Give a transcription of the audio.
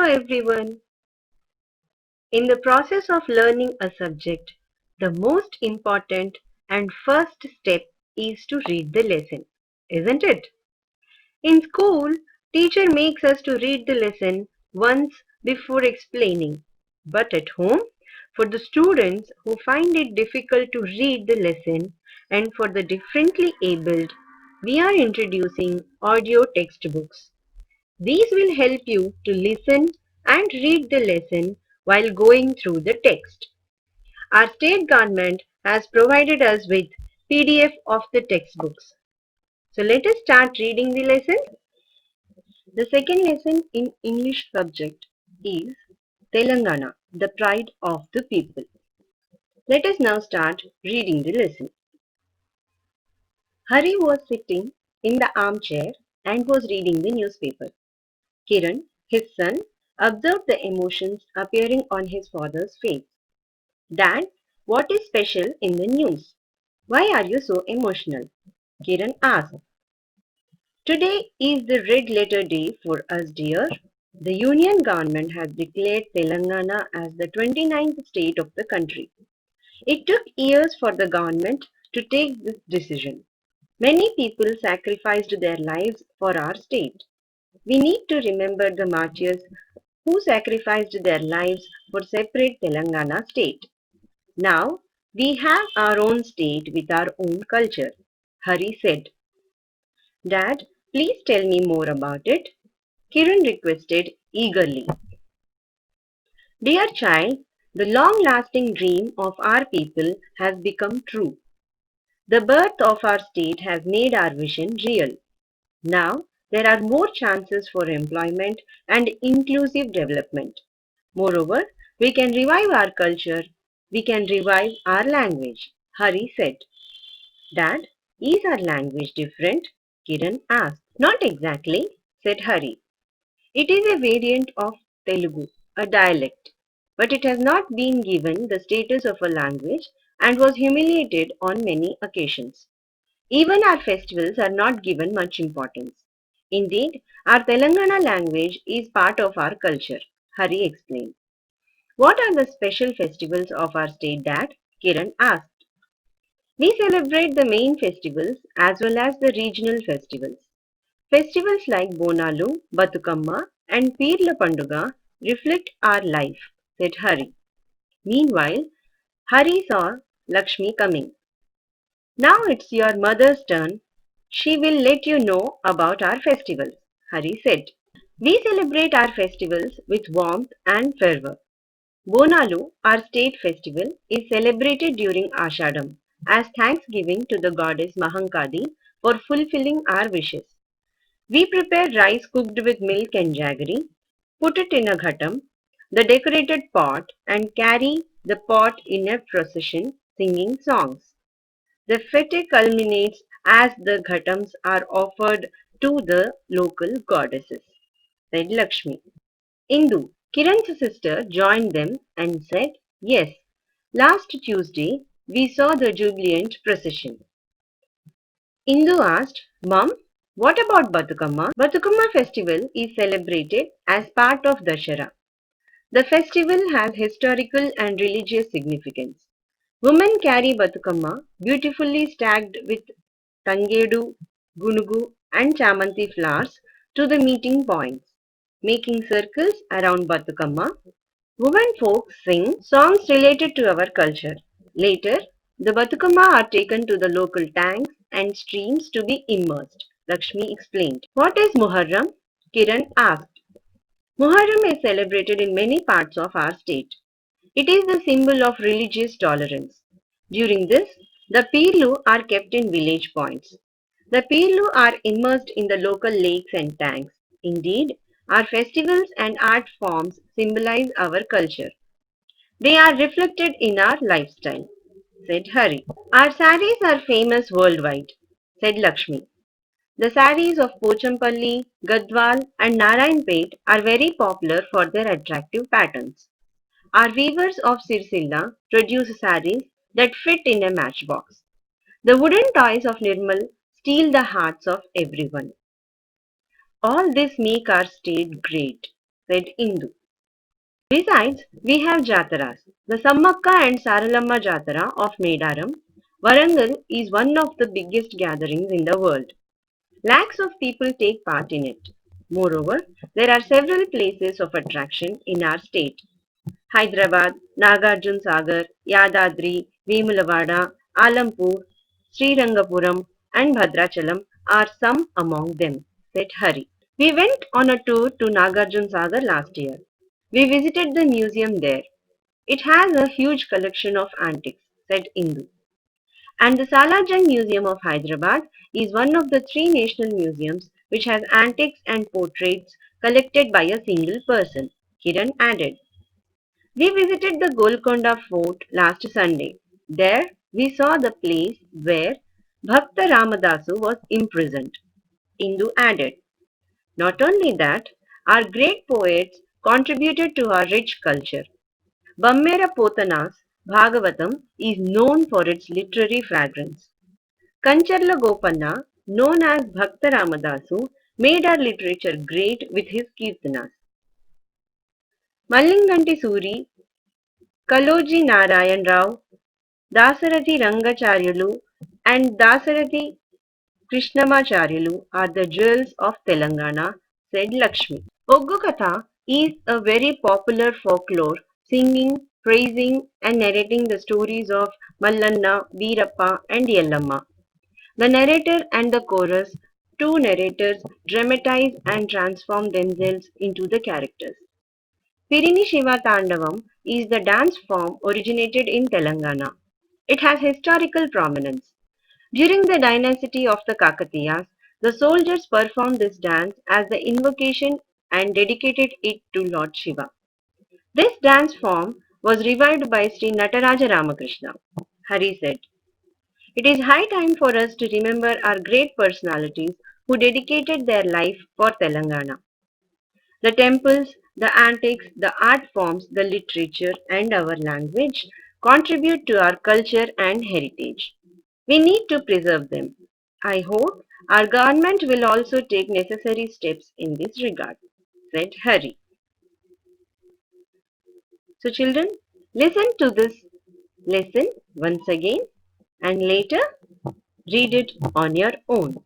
everyone. In the process of learning a subject, the most important and first step is to read the lesson, isn't it? In school, teacher makes us to read the lesson once before explaining. But at home, for the students who find it difficult to read the lesson and for the differently abled, we are introducing audio textbooks. These will help you to listen and read the lesson while going through the text. Our state government has provided us with PDF of the textbooks. So let us start reading the lesson. The second lesson in English subject is Telangana, the pride of the people. Let us now start reading the lesson. Hari was sitting in the armchair and was reading the newspaper. Kiran, his son, observed the emotions appearing on his father's face. Dad, what is special in the news? Why are you so emotional? Kiran asked. Today is the red letter day for us, dear. The Union government has declared Telangana as the 29th state of the country. It took years for the government to take this decision. Many people sacrificed their lives for our state. We need to remember the martyrs who sacrificed their lives for separate Telangana state. Now we have our own state with our own culture, Hari said. Dad, please tell me more about it. Kiran requested eagerly. Dear child, the long-lasting dream of our people has become true. The birth of our state has made our vision real. Now, there are more chances for employment and inclusive development. Moreover, we can revive our culture. We can revive our language, Hari said. Dad, is our language different? Kiran asked. Not exactly, said Hari. It is a variant of Telugu, a dialect, but it has not been given the status of a language and was humiliated on many occasions. Even our festivals are not given much importance. Indeed, our Telangana language is part of our culture, Hari explained. What are the special festivals of our state, Dad? Kiran asked. We celebrate the main festivals as well as the regional festivals. Festivals like Bonalu, Batukamma and Pirla Panduga reflect our life, said Hari. Meanwhile, Hari saw Lakshmi coming. Now it's your mother's turn. She will let you know about our festivals, Hari said. We celebrate our festivals with warmth and fervor. Bonalu, our state festival, is celebrated during Ashadam as thanksgiving to the goddess Mahankadi for fulfilling our wishes. We prepare rice cooked with milk and jaggery, put it in a ghatam, the decorated pot, and carry the pot in a procession singing songs. The fete culminates as the ghatams are offered to the local goddesses, said Lakshmi. Indu, Kiran's sister, joined them and said, Yes, last Tuesday we saw the jubilant procession. Indu asked, Mom, what about Batukamma? Batukamma festival is celebrated as part of Dashara. The festival has historical and religious significance. Women carry Batukamma beautifully stacked with Tangedu, Gunugu and Chamanti flowers to the meeting points. Making circles around Batukamma, women folks sing songs related to our culture. Later, the Batukamma are taken to the local tanks and streams to be immersed, Lakshmi explained. What is Muharram? Kiran asked. Muharram is celebrated in many parts of our state. It is the symbol of religious tolerance. During this, the Pirlu are kept in village points. The Pirlu are immersed in the local lakes and tanks. Indeed, our festivals and art forms symbolize our culture. They are reflected in our lifestyle, said Hari. Our saris are famous worldwide, said Lakshmi. The saris of Pochampalli, Gadwal and Narayanpet are very popular for their attractive patterns. Our weavers of Sirsilla produce saris that fit in a matchbox. The wooden toys of Nirmal steal the hearts of everyone. All this make our state great, said Indu. Besides, we have Jataras. The Sammakka and Saralamma Jatara of Medaram, Warangal is one of the biggest gatherings in the world. Lakhs of people take part in it. Moreover, there are several places of attraction in our state. Hyderabad, Nagarjun Sagar, Yadadri, Vemulavada, Alampur, Srirangapuram, and Bhadrachalam are some among them, said Hari. We went on a tour to Nagarjun Sagar last year. We visited the museum there. It has a huge collection of antiques, said Indu. And the Salajung Museum of Hyderabad is one of the three national museums which has antiques and portraits collected by a single person, Kiran added. We visited the Golconda Fort last Sunday. There we saw the place where Bhakta Ramadasu was imprisoned, Indu added. Not only that, our great poets contributed to our rich culture. Bammera Potana's Bhagavatam is known for its literary fragrance. Kancharla Gopanna, known as Bhakta Ramadasu, made our literature great with his Kirtanas. Mallinganti Suri, Kaloji Narayan Rao, Dasarathi Rangacharyalu, and Dasarathi Krishnamacharyalu are the jewels of Telangana, said Lakshmi. Oggu Katha is a very popular folklore singing, praising and narrating the stories of Mallanna, Veerappa and Yellamma. The narrator and the chorus, two narrators, dramatize and transform themselves into the characters. Pirini Shiva Tandavam is the dance form originated in Telangana. It has historical prominence. During the dynasty of the Kakatiyas, the soldiers performed this dance as the invocation and dedicated it to Lord Shiva. This dance form was revived by Sri Nataraja Ramakrishna. Hari said, it is high time for us to remember our great personalities who dedicated their life for Telangana. The temples, the antiques, the art forms, the literature, and our language contribute to our culture and heritage. We need to preserve them. I hope our government will also take necessary steps in this regard, said Hari. So, children, listen to this lesson once again and later read it on your own.